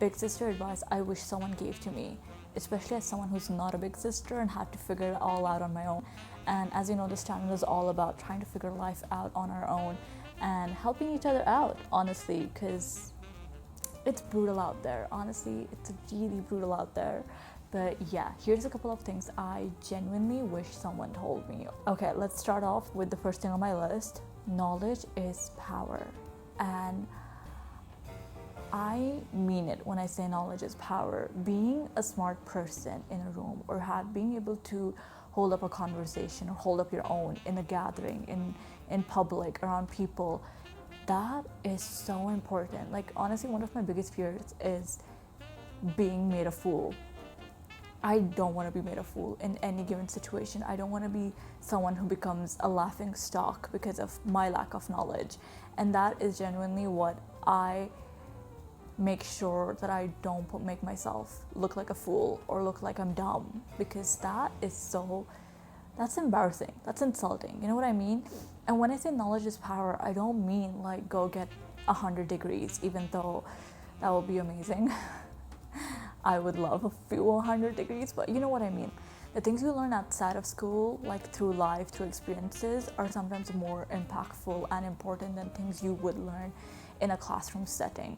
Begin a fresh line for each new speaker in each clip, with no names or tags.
big sister advice I wish someone gave to me, especially as someone who's not a big sister and had to figure it all out on my own. And as you know, this channel is all about trying to figure life out on our own and helping each other out, honestly, because it's brutal out there. Honestly, it's really brutal out there. But yeah, here's a couple of things I genuinely wish someone told me. Okay, let's start off with the first thing on my list. Knowledge is power. And I mean it when I say knowledge is power. Being a smart person in a room, or being able to hold up a conversation or hold up your own in a gathering, in public, around people, that is so important. Like, honestly, one of my biggest fears is being made a fool. I don't want to be made a fool in any given situation. I don't want to be someone who becomes a laughing stock because of my lack of knowledge. And that is genuinely what I make sure that I don't make myself look like a fool or look like I'm dumb, because that's embarrassing. That's insulting. You know what I mean? And when I say knowledge is power, I don't mean like go get 100 degrees, even though that would be amazing. I would love a few 100 degrees, but you know what I mean. The things you learn outside of school, like through life, through experiences, are sometimes more impactful and important than things you would learn in a classroom setting.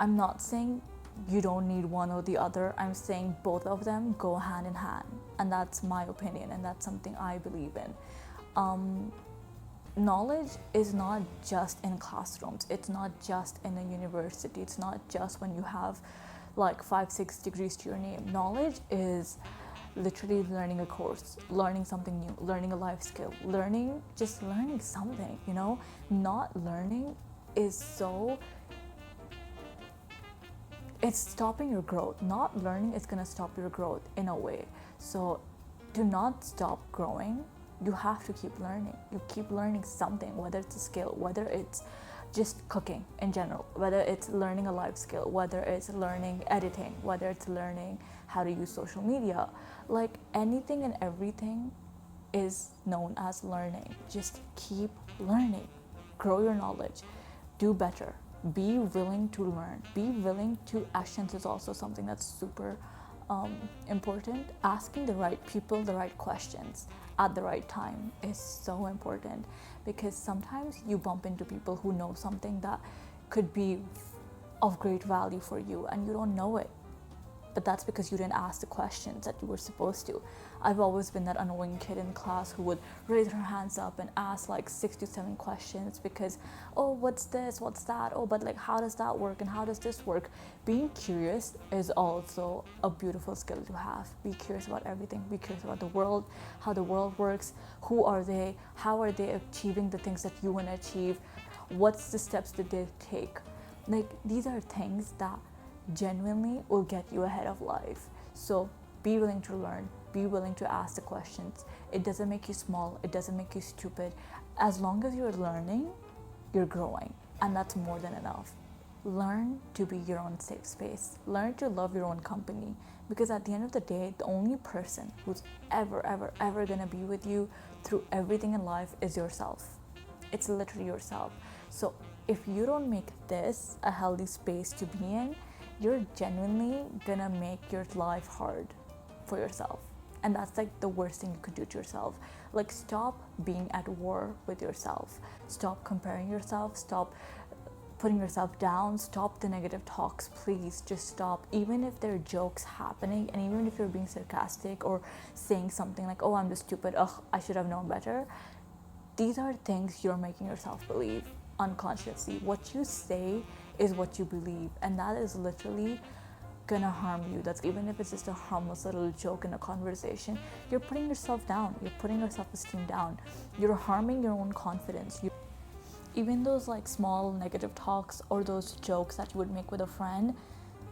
I'm not saying you don't need one or the other. I'm saying both of them go hand in hand. And that's my opinion, and that's something I believe in. Knowledge is not just in classrooms. It's not just in a university. It's not just when you have like 5-6 degrees to your name. Knowledge is literally learning a course, learning something new, learning a life skill, learning something, you know. Not learning is it's stopping your growth. Not learning is going to stop your growth in a way. So do not stop growing. You have to keep learning. You keep learning something, whether it's a skill, whether it's just cooking in general, whether it's learning a life skill, whether it's learning editing, whether it's learning how to use social media. Like, anything and everything is known as learning. Just keep learning. Grow your knowledge. Do better. Be willing to learn. Be willing to, actions is also something that's super important. Asking the right people the right questions at the right time is so important, because sometimes you bump into people who know something that could be of great value for you and you don't know it. But that's because you didn't ask the questions that you were supposed to. I've always been that annoying kid in class who would raise her hands up and ask like 6 to 7 questions because, oh, what's this, what's that, oh, but like, how does that work and how does this work? Being curious is also a beautiful skill to have. Be curious about everything. Be curious about the world, how the world works, who are they, how are they achieving the things that you want to achieve, what's the steps that they take. Like, these are things that genuinely will get you ahead of life. So be willing to learn, be willing to ask the questions. It doesn't make you small, it doesn't make you stupid. As long as you're learning, you're growing, and that's more than enough. Learn to be your own safe space. Learn to love your own company, because at the end of the day, the only person who's ever gonna be with you through everything in life is yourself. It's literally yourself. So if you don't make this a healthy space to be in, you're genuinely gonna make your life hard for yourself. And that's like the worst thing you could do to yourself. Like, stop being at war with yourself. Stop comparing yourself. Stop putting yourself down. Stop the negative talks, please. Just stop. Even if there are jokes happening, and even if you're being sarcastic or saying something like, oh, I'm just stupid, ugh, I should have known better. These are things you're making yourself believe unconsciously. What you say is what you believe, and that is literally gonna harm you. That's, even if it's just a harmless little joke in a conversation, you're putting yourself down. You're putting your self-esteem down. You're harming your own confidence. Even those like small negative talks or those jokes that you would make with a friend,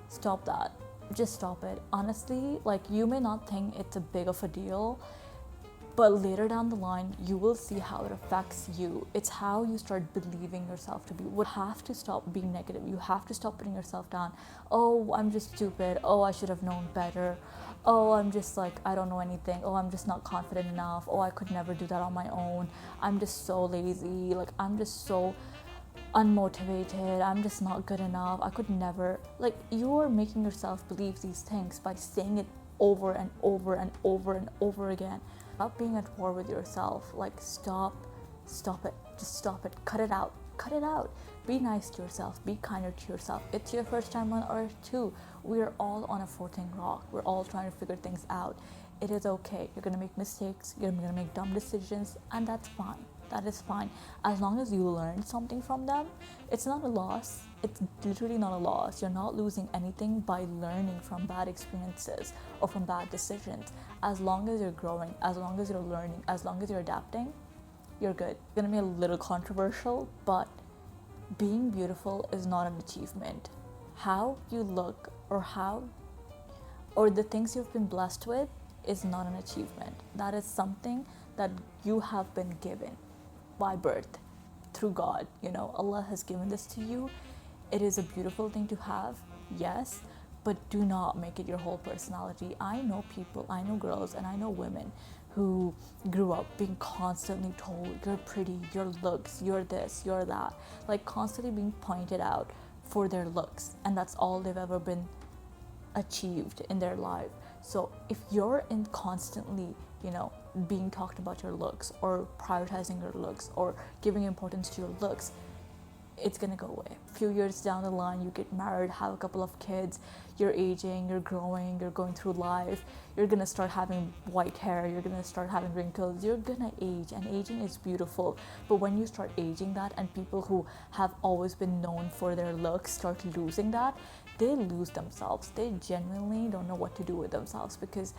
stop that. Just stop it. Honestly, like, you may not think it's a big of a deal, but later down the line, you will see how it affects you. It's how you start believing yourself to be. You have to stop being negative. You have to stop putting yourself down. Oh, I'm just stupid. Oh, I should have known better. Oh, I'm just like, I don't know anything. Oh, I'm just not confident enough. Oh, I could never do that on my own. I'm just so lazy. Like, I'm just so unmotivated, I'm just not good enough, I could never. Like, you're making yourself believe these things by saying it over and over and over and over again. Stop being at war with yourself. Like, stop it. Just stop it. Cut it out. Cut it out. Be nice to yourself. Be kinder to yourself. It's your first time on earth too. We're all on a floating rock. We're all trying to figure things out. It is okay. You're gonna make mistakes. You're gonna make dumb decisions, and that's fine. That is fine. As long as you learn something from them, it's not a loss. It's literally not a loss. You're not losing anything by learning from bad experiences or from bad decisions. As long as you're growing, as long as you're learning, as long as you're adapting, you're good. It's gonna be a little controversial, but being beautiful is not an achievement. How you look or the things you've been blessed with is not an achievement. That is something that you have been given by birth through God. Allah has given this to you. It is a beautiful thing to have, yes, but do not make it your whole personality. I know people, I know girls, and I know women who grew up being constantly told, you're pretty, your looks, you're this, you're that, like constantly being pointed out for their looks, and that's all they've ever been achieved in their life. So if you're in constantly being talked about your looks or prioritizing your looks or giving importance to your looks, it's gonna go away. A few years down the line, you get married, have a couple of kids, you're aging, you're growing, you're going through life, you're gonna start having white hair, you're gonna start having wrinkles, you're gonna age, and aging is beautiful. But when you start aging that, and people who have always been known for their looks start losing that, they lose themselves. They genuinely don't know what to do with themselves, because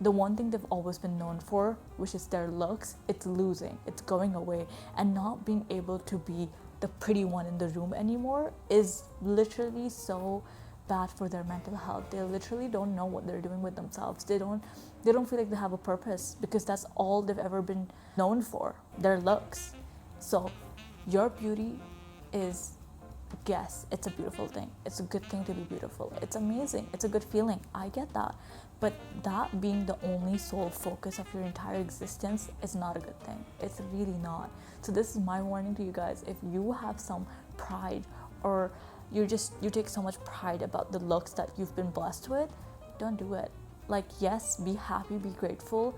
the one thing they've always been known for, which is their looks, it's losing, it's going away, and not being able to be the pretty one in the room anymore is literally so bad for their mental health. They literally don't know what they're doing with themselves. They don't feel like they have a purpose, because that's all they've ever been known for, their looks. So your beauty is, yes, it's a beautiful thing. It's a good thing to be beautiful. It's amazing. It's a good feeling. I get that. But that being the only sole focus of your entire existence is not a good thing. It's really not. So this is my warning to you guys. If you have some pride, or you take so much pride about the looks that you've been blessed with, don't do it. Like, yes, be happy, be grateful,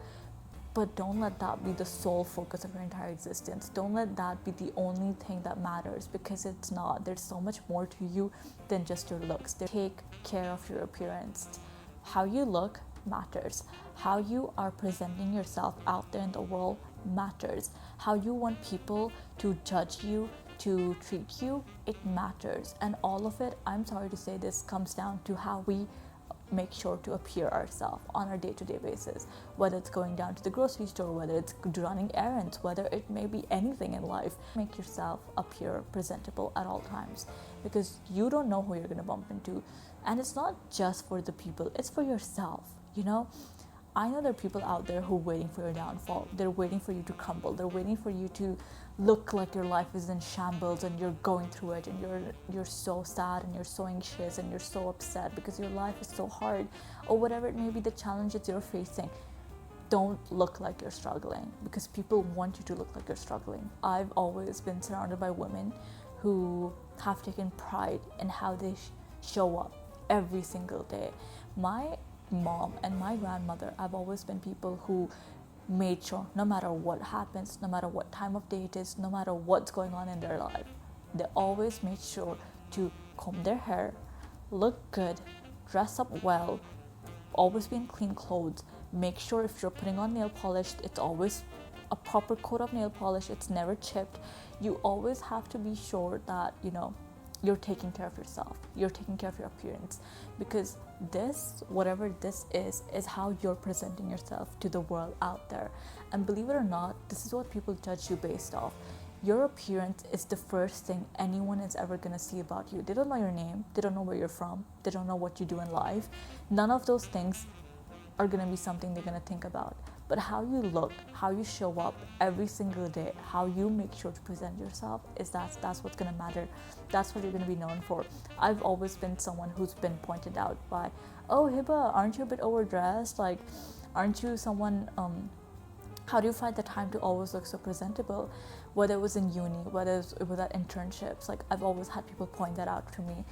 but don't let that be the sole focus of your entire existence. Don't let that be the only thing that matters, because it's not. There's so much more to you than just your looks. Take care of your appearance. How you look matters. How you are presenting yourself out there in the world matters. How you want people to judge you, to treat you, it matters. And all of it, I'm sorry to say this, comes down to how we make sure to appear ourselves on our day-to-day basis, whether it's going down to the grocery store, whether it's running errands, whether it may be anything in life. Make yourself appear presentable at all times, because you don't know who you're going to bump into. And it's not just for the people, it's for yourself. I know there are people out there who are waiting for your downfall. They're waiting for you to crumble. They're waiting for you to look like your life is in shambles and you're going through it, and you're so sad and you're so anxious and you're so upset because your life is so hard, or whatever it may be, the challenges you're facing. Don't look like you're struggling, because people want you to look like you're struggling. I've always been surrounded by women who have taken pride in how they show up every single day. My mom and my grandmother have always been people who made sure, no matter what happens, no matter what time of day it is, no matter what's going on in their life, they always made sure to comb their hair, look good, dress up well, always be in clean clothes. Make sure if you're putting on nail polish, it's always a proper coat of nail polish. It's never chipped. You always have to be sure that you're taking care of yourself, you're taking care of your appearance, because this, whatever this is how you're presenting yourself to the world out there. And believe it or not, this is what people judge you based off. Your appearance is the first thing anyone is ever going to see about you. They don't know your name, they don't know where you're from, they don't know what you do in life. None of those things are going to be something they're going to think about. But how you look, how you show up every single day, how you make sure to present yourself, that's what's going to matter. That's what you're going to be known for. I've always been someone who's been pointed out by, oh, Hiba, aren't you a bit overdressed? Like, aren't you someone How do you find the time to always look so presentable? Whether it was in uni, whether it was at internships, like I've always had people point that out to me.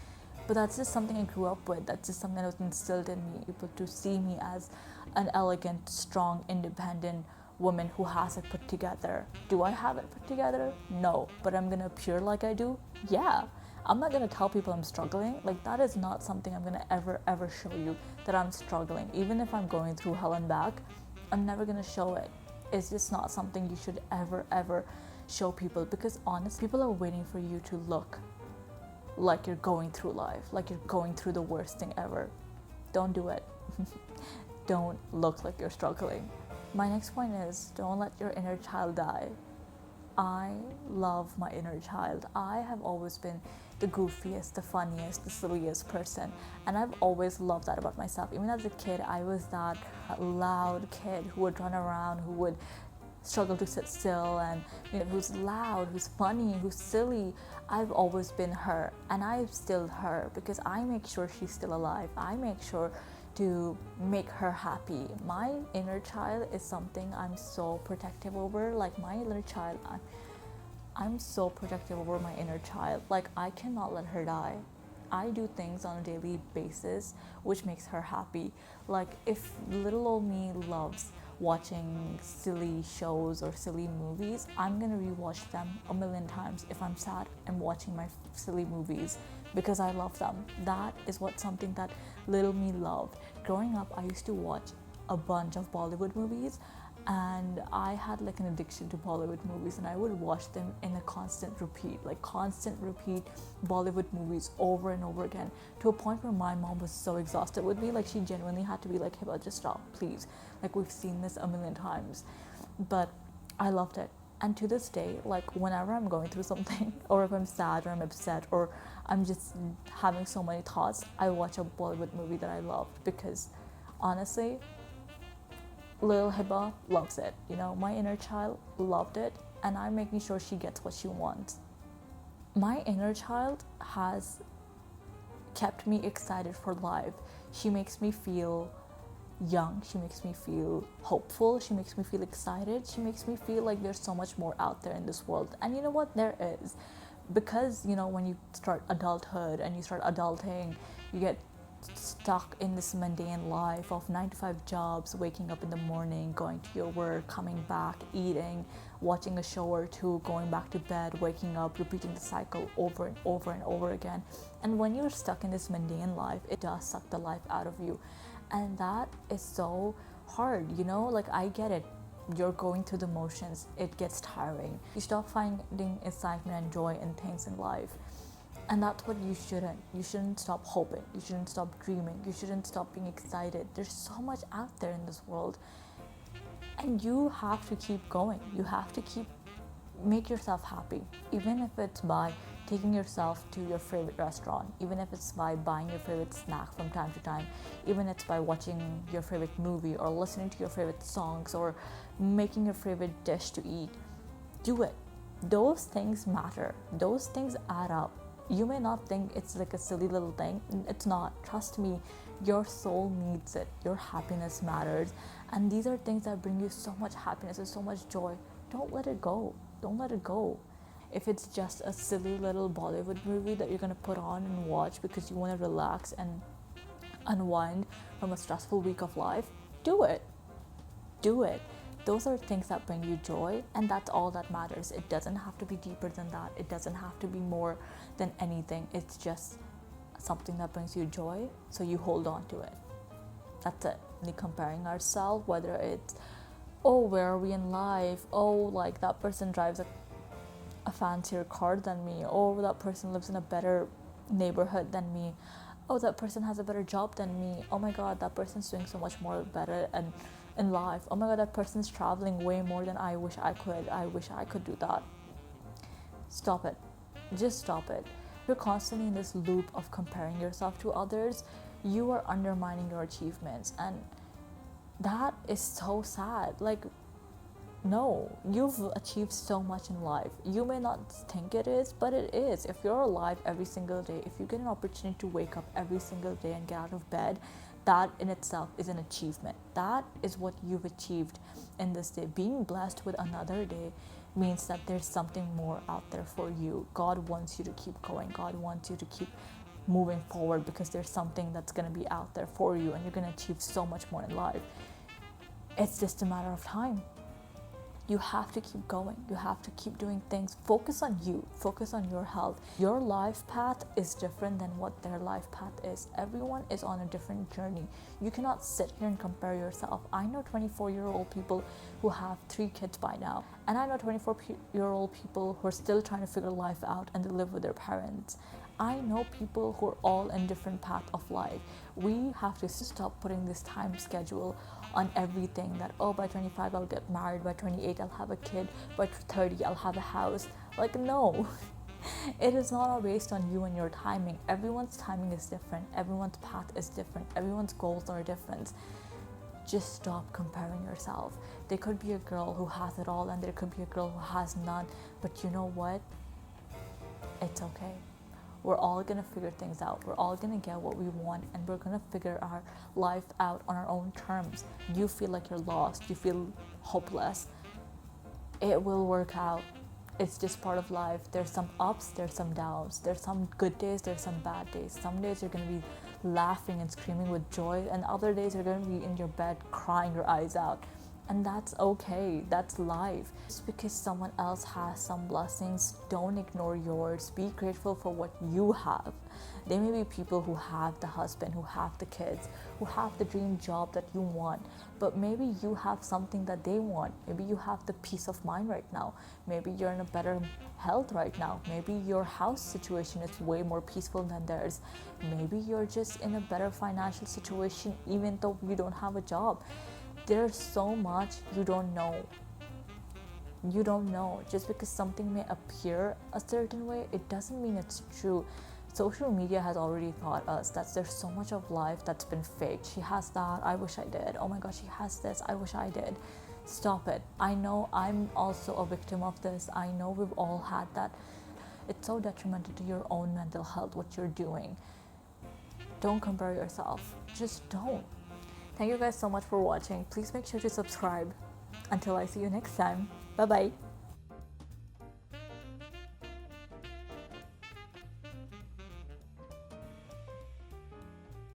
But that's just something I grew up with. That's just something that was instilled in me. People to see me as an elegant, strong, independent woman who has it put together. Do I have it put together? No. But I'm gonna appear like I do? Yeah. I'm not gonna tell people I'm struggling. Like, that is not something I'm gonna ever show you, that I'm struggling. Even if I'm going through hell and back, I'm never gonna show it. It's just not something you should ever show people, because honestly, people are waiting for you to look like you're going through life, like you're going through the worst thing ever. Don't do it. Don't look like you're struggling. My next point is, don't let your inner child die. I love my inner child. I have always been the goofiest, the funniest, the silliest person, and I've always loved that about myself. Even as a kid, I was that loud kid who would run around, who would struggle to sit still, and who's loud, who's funny, who's silly. I've always been her, and I'm still her, because I make sure she's still alive. I make sure to make her happy. My inner child is something I'm so protective over. Like, my inner child, I'm so protective over my inner child. Like, I cannot let her die. I do things on a daily basis which makes her happy. Like, if little old me loves watching silly shows or silly movies, I'm gonna rewatch them a million times. If I'm sad, I'm watching my silly movies because I love them. That is what something that little me loved. Growing up, I used to watch a bunch of Bollywood movies, and I had like an addiction to Bollywood movies, and I would watch them in a constant repeat Bollywood movies over and over again, to a point where my mom was so exhausted with me. Like, she genuinely had to be like, Hiba, just stop, please. Like, we've seen this a million times. But I loved it. And to this day, like, whenever I'm going through something, or if I'm sad or I'm upset, or I'm just having so many thoughts, I watch a Bollywood movie that I loved, because honestly, little Hiba loves it. My inner child loved it, and I'm making sure she gets what she wants. My inner child has kept me excited for life. She makes me feel young. She makes me feel hopeful. She makes me feel excited. She makes me feel like there's so much more out there in this world. And you know what? There is. Because, when you start adulthood and you start adulting, you get stuck in this mundane life of 9 to 5 jobs, waking up in the morning, going to your work, coming back, eating, watching a show or two, going back to bed, waking up, repeating the cycle over and over and over again. And when you're stuck in this mundane life, it does suck the life out of you. And that is so hard, like, I get it. You're going through the motions. It gets tiring. You stop finding excitement and joy in things in life. And that's what you shouldn't. You shouldn't stop hoping. You shouldn't stop dreaming. You shouldn't stop being excited. There's so much out there in this world. And you have to keep going. You have to make yourself happy. Even if it's by taking yourself to your favorite restaurant, even if it's by buying your favorite snack from time to time, even if it's by watching your favorite movie, or listening to your favorite songs, or making your favorite dish to eat. Do it. Those things matter. Those things add up. You may not think it's like a silly little thing. It's not. Trust me, your soul needs it. Your happiness matters. And these are things that bring you so much happiness and so much joy. Don't let it go. Don't let it go. If it's just a silly little Bollywood movie that you're going to put on and watch because you want to relax and unwind from a stressful week of life, do it. Do it. Those are things that bring you joy, and that's all that matters. It doesn't have to be deeper than that. It doesn't have to be more than anything. It's just something that brings you joy, so you hold on to it. That's it. Comparing ourselves, whether it's, where are we in life? Like, that person drives a fancier car than me. That person lives in a better neighborhood than me. That person has a better job than me. Oh my God, that person's doing so much more better and in life. Oh my God, that person's traveling way more than I wish I could. I wish I could do that. Stop it. Just stop it. You're constantly in this loop of comparing yourself to others. You are undermining your achievements, and that is so sad. Like, no, you've achieved so much in life. You may not think it is, but it is. If you're alive every single day, if you get an opportunity to wake up every single day and get out of bed, that in itself is an achievement. That is what you've achieved in this day. Being blessed with another day means that there's something more out there for you. God wants you to keep going. God wants you to keep moving forward, because there's something that's going to be out there for you, and you're going to achieve so much more in life. It's just a matter of time. You have to keep going. You have to keep doing things. Focus on you. Focus on your health. Your life path is different than what their life path is. Everyone is on a different journey. You cannot sit here and compare yourself. I know 24-year-old people who have 3 kids by now, and I know 24-year-old people who are still trying to figure life out and they live with their parents. I know people who are all in different path of life. We have to stop putting this time schedule on everything, that by 25 I'll get married, by 28 I'll have a kid, by 30 I'll have a house. Like, no. It is not all based on you and your timing. Everyone's timing is different. Everyone's path is different. Everyone's goals are different. Just stop comparing yourself. There could be a girl who has it all, and there could be a girl who has none. But you know what? It's okay. We're all gonna figure things out. We're all gonna get what we want, and we're gonna figure our life out on our own terms. You feel like you're lost, you feel hopeless. It will work out. It's just part of life. There's some ups, there's some downs. There's some good days, there's some bad days. Some days you're gonna be laughing and screaming with joy, and other days you're gonna be in your bed crying your eyes out. And that's okay. That's life. Just because someone else has some blessings, don't ignore yours. Be grateful for what you have. There may be people who have the husband, who have the kids, who have the dream job that you want, but maybe you have something that they want. Maybe you have the peace of mind right now. Maybe you're in a better health right now. Maybe your house situation is way more peaceful than theirs. Maybe you're just in a better financial situation even though you don't have a job. There's so much you don't know. You don't know. Just because something may appear a certain way, it doesn't mean it's true. Social media has already taught us that there's so much of life that's been faked. She has that, I wish I did. Oh my gosh, she has this, I wish I did. Stop it. I know I'm also a victim of this. I know we've all had that. It's so detrimental to your own mental health, what you're doing. Don't compare yourself. Just don't. Thank you guys so much for watching. Please make sure to subscribe. Until I see you next time. Bye bye.